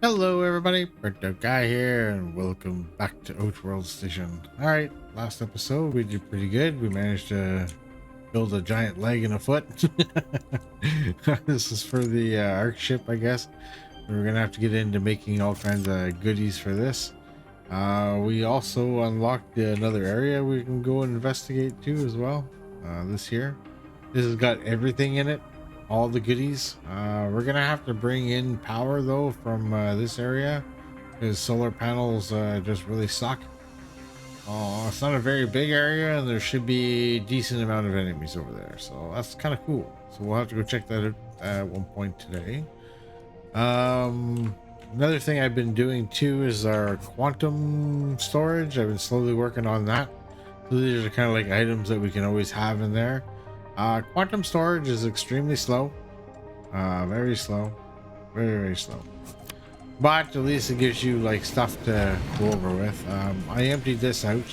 Hello everybody, Burnedoutguy here, and welcome back to Outworld Station. Alright, last episode we did pretty good. We managed to build a giant leg and a foot. This is for the arc ship, I guess. We're gonna have to get into making all kinds of goodies for this. We also unlocked another area we can go and investigate too as well. This here. This has got everything in it, all the goodies. We're gonna have to bring in power though from this area because solar panels just really suck. It's not a very big area and there should be a decent amount of enemies over there, so that's kind of cool. So we'll have to go check that out at one point today. Another thing I've been doing too is our quantum storage. I've been slowly working on that. So these are kind of like items that we can always have in there. Quantum storage is extremely slow, very slow, very slow, but at least it gives you like stuff to go over with. I emptied this out.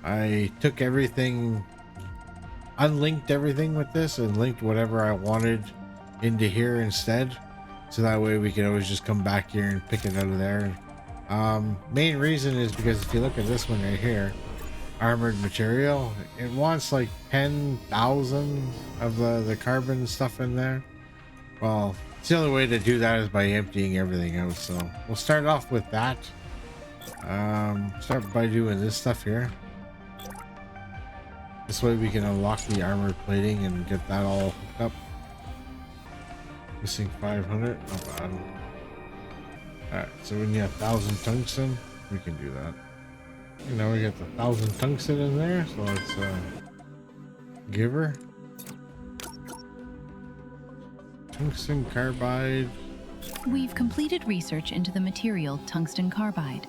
I took everything, unlinked everything with this and linked whatever I wanted into here instead, so that way we can always just come back here and pick it out of there. Main reason is because if you look at this one right here, armored material, it wants like 10,000 of the carbon stuff in there. Well, it's the only way to do that is by emptying everything out, so we'll start off with that. Start by doing this stuff here. This way we can unlock the armored plating and get that all hooked up. Missing 500, not bad. Alright, so we need 1,000 tungsten, we can do that. You know, we got the 1,000 tungsten in there, so let's give her tungsten carbide. We've completed research into the material tungsten carbide.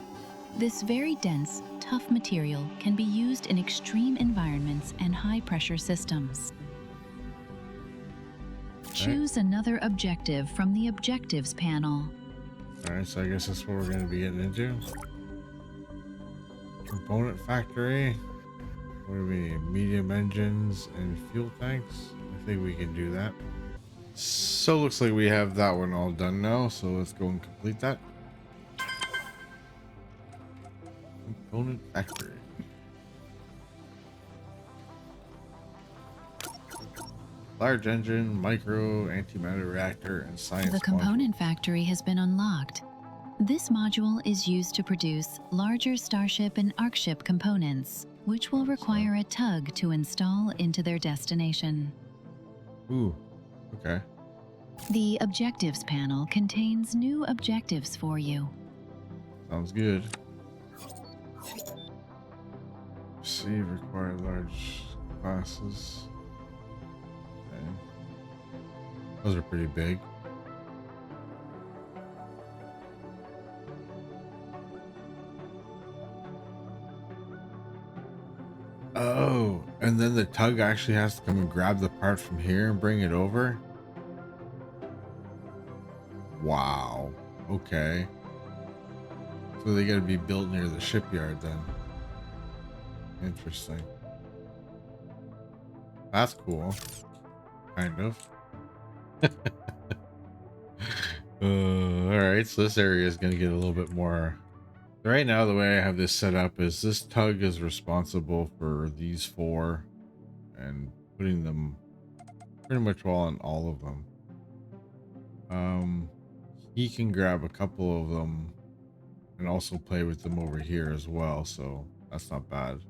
This very dense, tough material can be used in extreme environments and high-pressure systems. Choose another objective from the objectives panel. Alright, so I guess that's what we're going to be getting into. Component factory. What do we need? Medium engines and fuel tanks. I think we can do that. So looks like we have that one all done now, so let's go and complete that. Component factory. Large engine, micro, antimatter reactor, and science. The component factory has been unlocked. This module is used to produce larger starship and arcship components, which will require a tug to install into their destination. Ooh, okay. The objectives panel contains new objectives for you. Sounds good. Receive required large classes. Okay. Those are pretty big. Oh, and then the tug actually has to come and grab the part from here and bring it over. Wow. Okay. So they got to be built near the shipyard then. Interesting. That's cool. Kind of. All right. So this area is going to get a little bit more. Right now, the way I have this set up is this tug is responsible for these four and putting them pretty much all on all of them. He can grab a couple of them and also play with them over here as well, so that's not bad.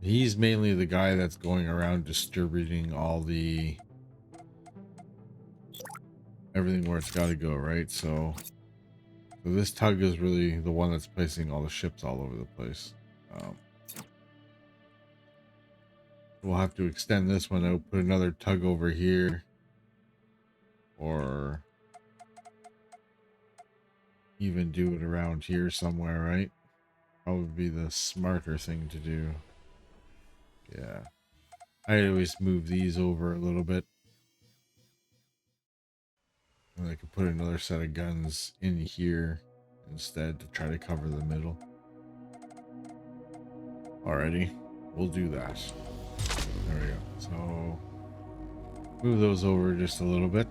He's mainly the guy that's going around distributing all the everything where it's got to go, right? So this tug is really the one that's placing all the ships all over the place. We'll have to extend this one out, put another tug over here, or even do it around here somewhere, right? Probably be the smarter thing to do. Yeah. I always move these over a little bit. And I could put another set of guns in here instead to try to cover the middle. Alrighty, we'll do that. There we go. So move those over just a little bit.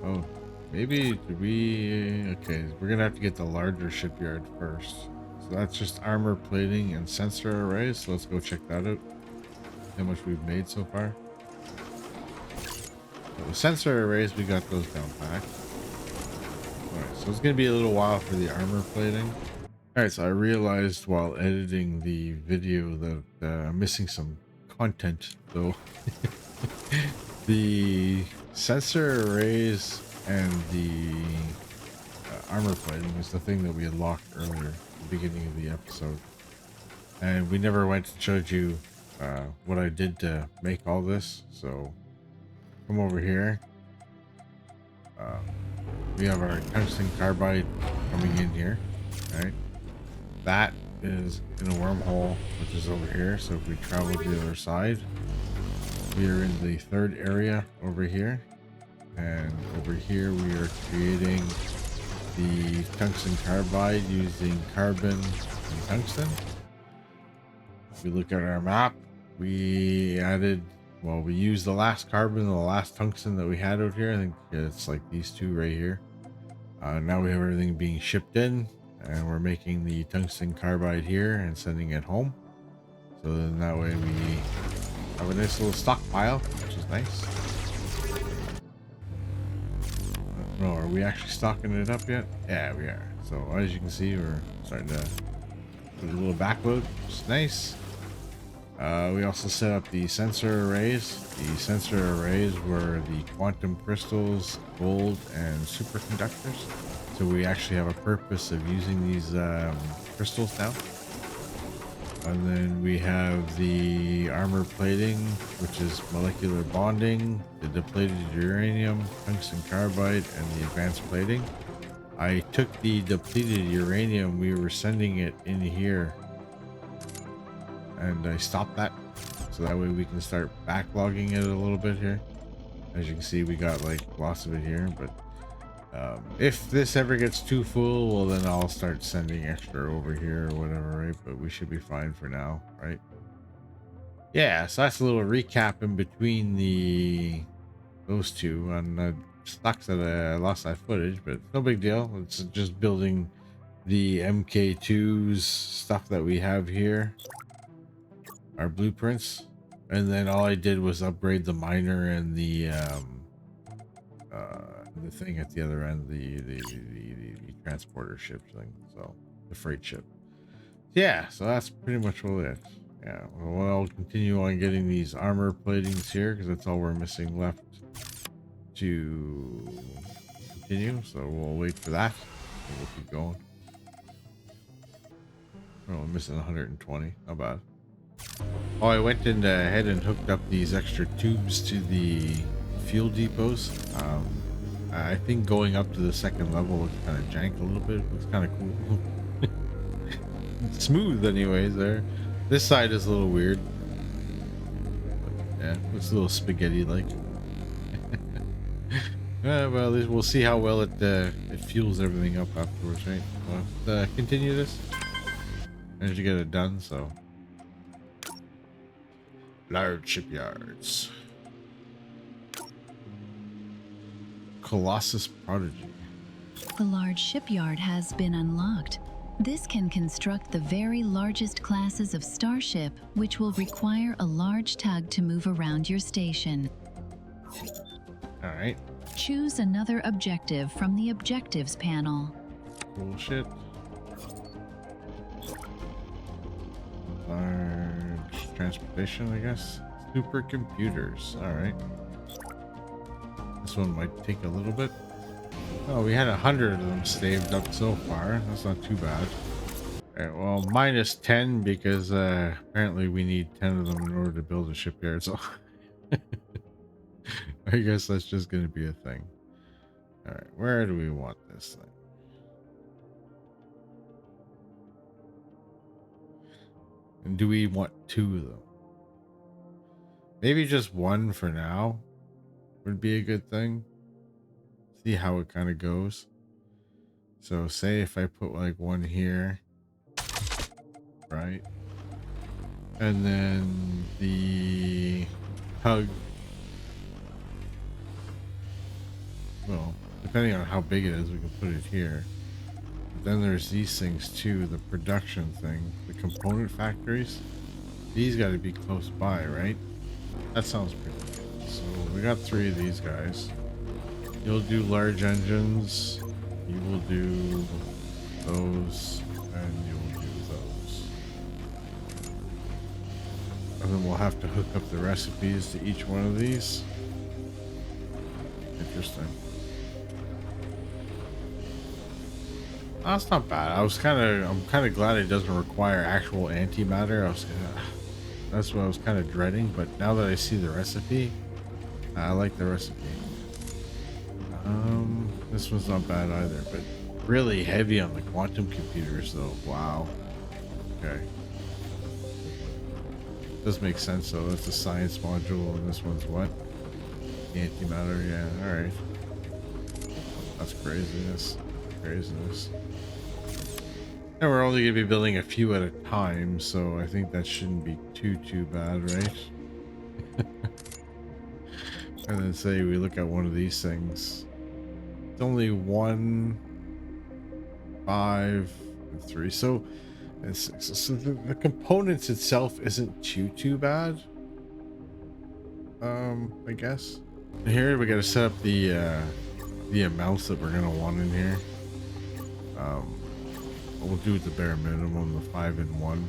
Oh, maybe we, okay, we're gonna have to get the larger shipyard first. So that's just armor plating and sensor arrays. So let's go check that out. How much we've made so far. So the sensor arrays, we got those down packed. Alright, so it's gonna be a little while for the armor plating. Alright, so I realized while editing the video that I'm missing some content. So the sensor arrays and the armor plating is the thing that we unlocked earlier at the beginning of the episode. And we never went and showed you what I did to make all this. So come over here. We have our tungsten carbide coming in here. Right, that is in a wormhole, which is over here. So if we travel to the other side, we are in the third area over here, and over here we are creating the tungsten carbide using carbon and tungsten. If we look at our map, we added, well, we used the last carbon and the last tungsten that we had out here. I think it's like these two right here. Now we have everything being shipped in, and we're making the tungsten carbide here and sending it home. So then that way we have a nice little stockpile, which is nice. No, are we actually stocking it up yet? Yeah, we are. So as you can see, we're starting to put a little backload, which is nice. We also set up the sensor arrays. The sensor arrays were the quantum crystals, gold, and superconductors. So we actually have a purpose of using these crystals now. And then we have the armor plating, which is molecular bonding, the depleted uranium, tungsten carbide, and the advanced plating. I took the depleted uranium, we were sending it in here, and I stopped that so that way we can start backlogging it a little bit here. As you can see, we got like lots of it here, but if this ever gets too full, well then I'll start sending extra over here or whatever, right? But we should be fine for now, right? Yeah, so that's a little recap in between those two, and it sucks that I lost that footage, but no big deal. It's just building the MK2's stuff that we have here, our blueprints, and then all I did was upgrade the miner and the thing at the other end, the transporter ship thing, so the freight ship. Yeah, so that's pretty much all it. Yeah, well, I'll continue on getting these armor platings here because that's all we're missing left to continue. So we'll wait for that and we'll keep going. Oh, I'm missing 120. Not bad. Oh, I went in ahead and hooked up these extra tubes to the fuel depots. I think going up to the second level looks kind of jank a little bit. Looks kind of cool. Smooth anyways there. This side is a little weird. But yeah, it's a little spaghetti like. Well, at least we'll see how well it fuels everything up afterwards, right? We'll continue this. Managed to get it done, so. Large shipyards. Colossus Prodigy. The large shipyard has been unlocked. This can construct the very largest classes of starship, which will require a large tug to move around your station. All right. Choose another objective from the objectives panel. Bullshit. Large transportation, I guess. Supercomputers. All right. This one might take a little bit. Oh, we had 100 of them saved up so far. That's not too bad. All right, well, minus 10 because apparently we need 10 of them in order to build a shipyard. So I guess that's just going to be a thing. All right, where do we want this thing? And do we want 2 of them? Maybe just 1 for now would be a good thing. See how it kind of goes. So say if I put like 1 here, right? And then the tug Well, depending on how big it is, we can put it here. But then there's these things too, the production thing, the component factories. These got to be close by, right? That sounds pretty good. So we got 3 of these guys. You'll do large engines. You will do those, and you'll do those. And then we'll have to hook up the recipes to each one of these. Interesting. That's not bad. I'm kind of glad it doesn't require actual antimatter. That's what I was kind of dreading, but now that I see the recipe, I like the recipe. This one's not bad either, but really heavy on the quantum computers though. Wow. Okay. Does make sense though. That's the science module, and this one's what? Antimatter. Yeah. All right. That's craziness. Craziness. And we're only gonna be building a few at a time, so I think that shouldn't be too bad, right? And then say we look at one of these things. It's only 1, 5, and 3. So, and 6. So the components itself isn't too bad. I guess. Here we gotta set up the amounts that we're gonna want in here. We'll do the bare minimum, the 5 and 1.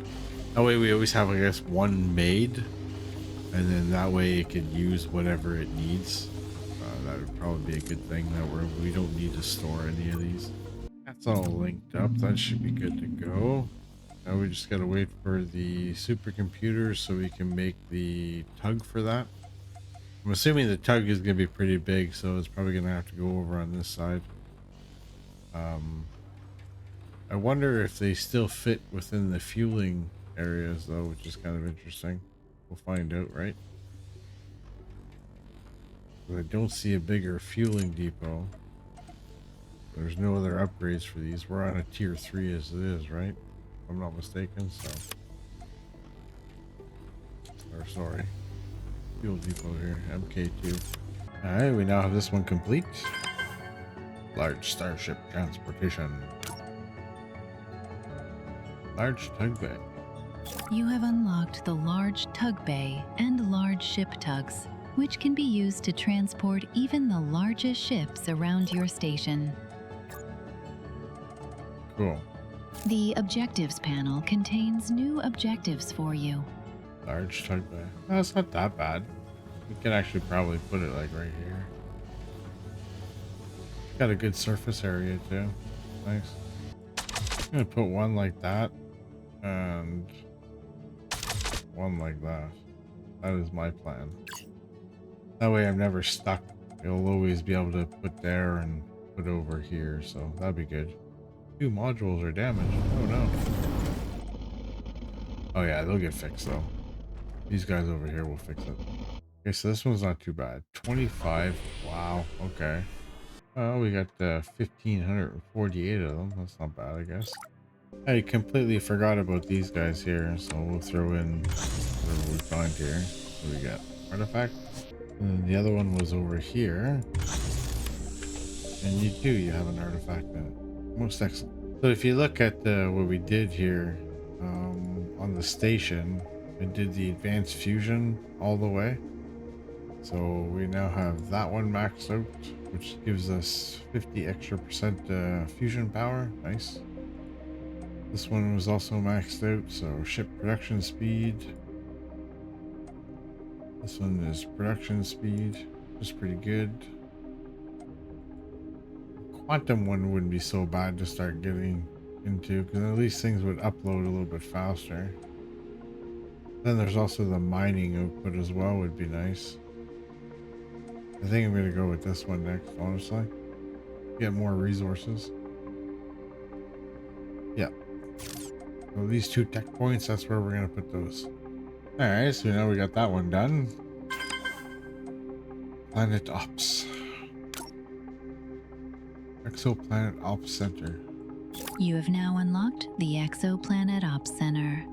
That way we always have, I guess, 1 made, and then that way it can use whatever it needs. That would probably be a good thing, that we don't need to store any of these. That's all linked up. That should be good to go. Now we just gotta wait for the supercomputer so we can make the tug for that. I'm assuming the tug is gonna be pretty big, so it's probably gonna have to go over on this side. I wonder if they still fit within the fueling areas though, which is kind of interesting. We'll find out, right? I don't see a bigger fueling depot. There's no other upgrades for these. We're on a tier 3 as it is, right? If I'm not mistaken, so. Or sorry. Fuel depot here, MK2. Alright, we now have this one complete. Large starship transportation. Large tug bay. You have unlocked the large tug bay and large ship tugs, which can be used to transport even the largest ships around your station. Cool. The objectives panel contains new objectives for you. Large tug bay. Oh, that's not that bad. We can actually probably put it like right here. Got a good surface area too. Nice. I'm gonna put one like that and one like that. That is my plan. That way I'm never stuck. You'll always be able to put there and put over here, so that'd be good. 2 modules are damaged. Oh no. Oh yeah, they'll get fixed though. These guys over here will fix it. Okay, so this one's not too bad. 25. Wow. Okay. Oh, we got 1,548 of them. That's not bad, I guess. I completely forgot about these guys here, so we'll throw in whatever we find here. What do we got? Artifact? And then the other one was over here. And you have an artifact in it. Most excellent. So if you look at what we did here on the station, I did the advanced fusion all the way. So we now have that one maxed out, which gives us 50 extra percent fusion power. Nice. This one was also maxed out, so ship production speed. This one is production speed, which is pretty good. Quantum one wouldn't be so bad to start getting into, because at least things would upload a little bit faster. Then there's also the mining output as well, would be nice. I think I'm going to go with this one next, honestly. Get more resources. Yeah. So these 2 tech points, that's where we're going to put those. Alright, so now we got that one done. Planet Ops. Exoplanet Ops Center. You have now unlocked the Exoplanet Ops Center.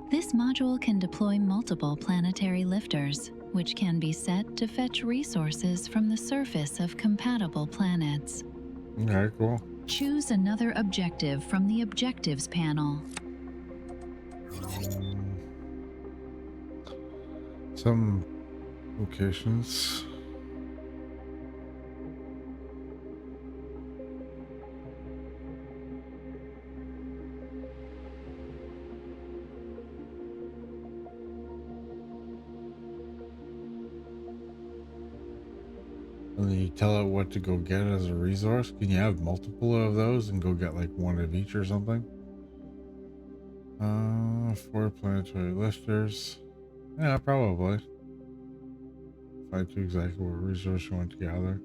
This module can deploy multiple planetary lifters, which can be set to fetch resources from the surface of compatible planets. Okay, cool. Choose another objective from the Objectives panel. Some locations. And then you tell it what to go get as a resource. Can you have multiple of those and go get like one of each or something? 4 planetary lifters. Yeah, probably. Find to exactly what resource you want to gather.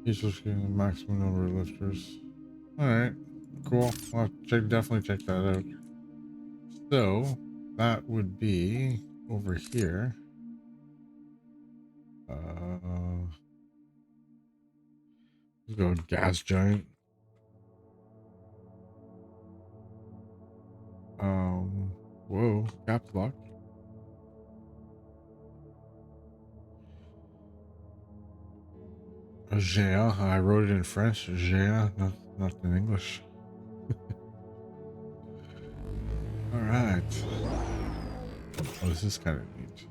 Each is getting the maximum number of lifters. Alright, cool. I'll definitely check that out. So, that would be over here. Let's go gas giant. Whoa, caps lock. Géant. I wrote it in French. Géant, not in English. All right. Oh, this is kind of neat.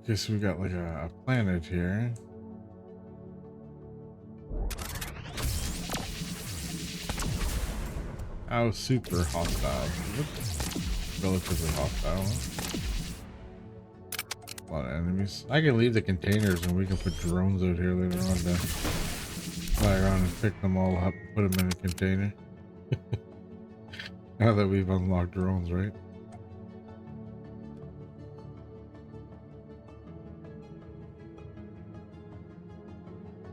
Okay, so we got like a planet here. Oh, super hostile. Relatively hostile. A lot of enemies. I can leave the containers and we can put drones out here later on to fly around and pick them all up and put them in a container. Now that we've unlocked drones, right?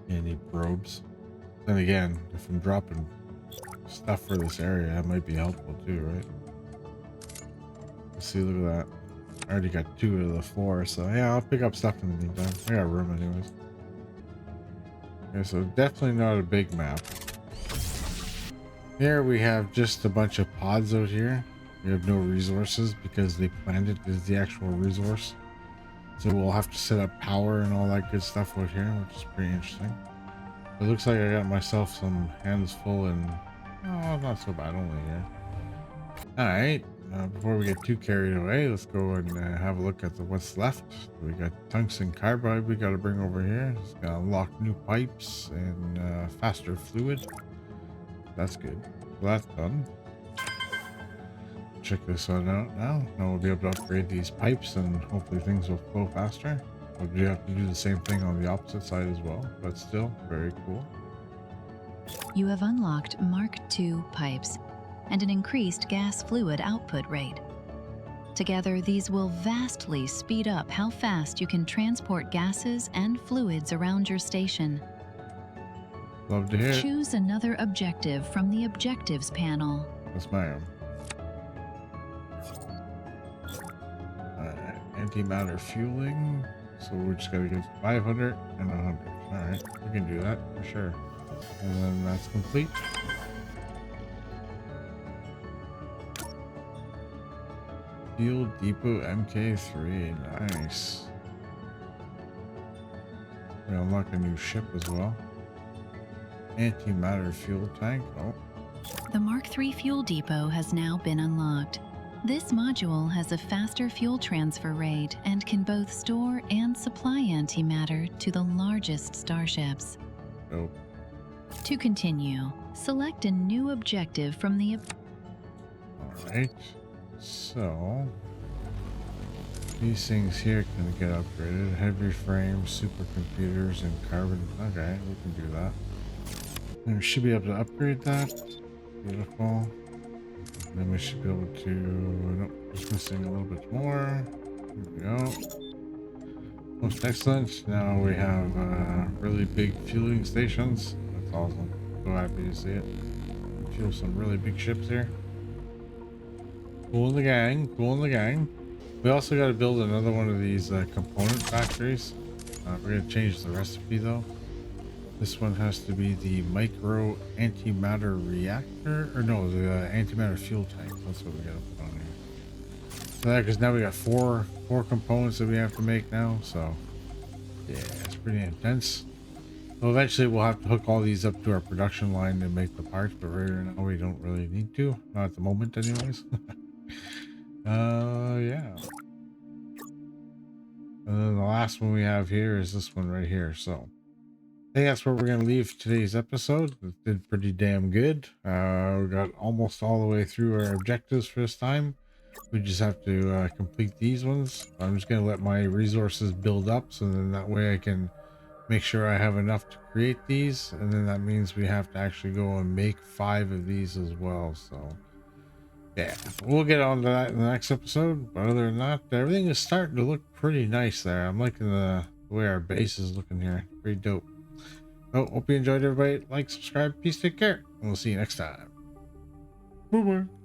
Any probes. Then again, if I'm dropping stuff for this area, that might be helpful too, right? Let's see, look at that. I already got 2 out of the 4, so yeah, I'll pick up stuff in the meantime. I got room anyways. Okay, so definitely not a big map. Here we have just a bunch of pods out here. We have no resources because they planned it as the actual resource. So we'll have to set up power and all that good stuff out here, which is pretty interesting. It looks like I got myself some hands full and oh, not so bad only here. Alright, before we get too carried away, let's go and have a look at what's left. We got tungsten carbide we got to bring over here. It's got to unlock new pipes and faster fluid. That's good. So that's done. Check this one out now. Now we'll be able to upgrade these pipes and hopefully things will flow faster. But we have to do the same thing on the opposite side as well, but still very cool. You have unlocked Mark II pipes and an increased gas fluid output rate. Together, these will vastly speed up how fast you can transport gases and fluids around your station. Love to hear it. Choose another objective from the Objectives panel. Yes, ma'am. Antimatter fueling. So we're just gotta get 500 and 100. Alright, we can do that for sure. And then that's complete. Fuel Depot MK3. Nice. We unlock a new ship as well. Antimatter fuel tank. Oh. The Mark III fuel depot has now been unlocked. This module has a faster fuel transfer rate and can both store and supply antimatter to the largest starships. Oh. To continue, select a new objective from the... Alright. So... these things here can get upgraded. Heavy frames, supercomputers, and carbon... Okay, we can do that. And we should be able to upgrade that. Beautiful. And then we should be able to... nope, just missing a little bit more. Here we go. Most excellent. Now we have really big fueling stations. That's awesome. So happy to see it. Fuel some really big ships here. Cool in the gang. Cool in the gang. We also got to build another one of these component factories. We're going to change the recipe though. This one has to be the micro antimatter reactor, or no, the antimatter fuel tank. That's what we got to put on here. because now we got four components that we have to make now. So yeah, it's pretty intense. So eventually we'll have to hook all these up to our production line to make the parts, but right now we don't really need to. Not at the moment, anyways. Yeah. And then the last one we have here is this one right here. So I think that's where we're gonna leave today's episode. It did pretty damn good. We got almost all the way through our objectives for this time. We just have to complete these ones. I'm just gonna let my resources build up, so then that way I can make sure I have enough to create these, and then that means we have to actually go and make 5 of these as well. So yeah, we'll get on to that in the next episode. But other than that, everything is starting to look pretty nice there. I'm liking the way our base is looking here. Pretty dope. Oh, hope you enjoyed, everybody. Like, subscribe, peace, take care, and we'll see you next time. Bye bye.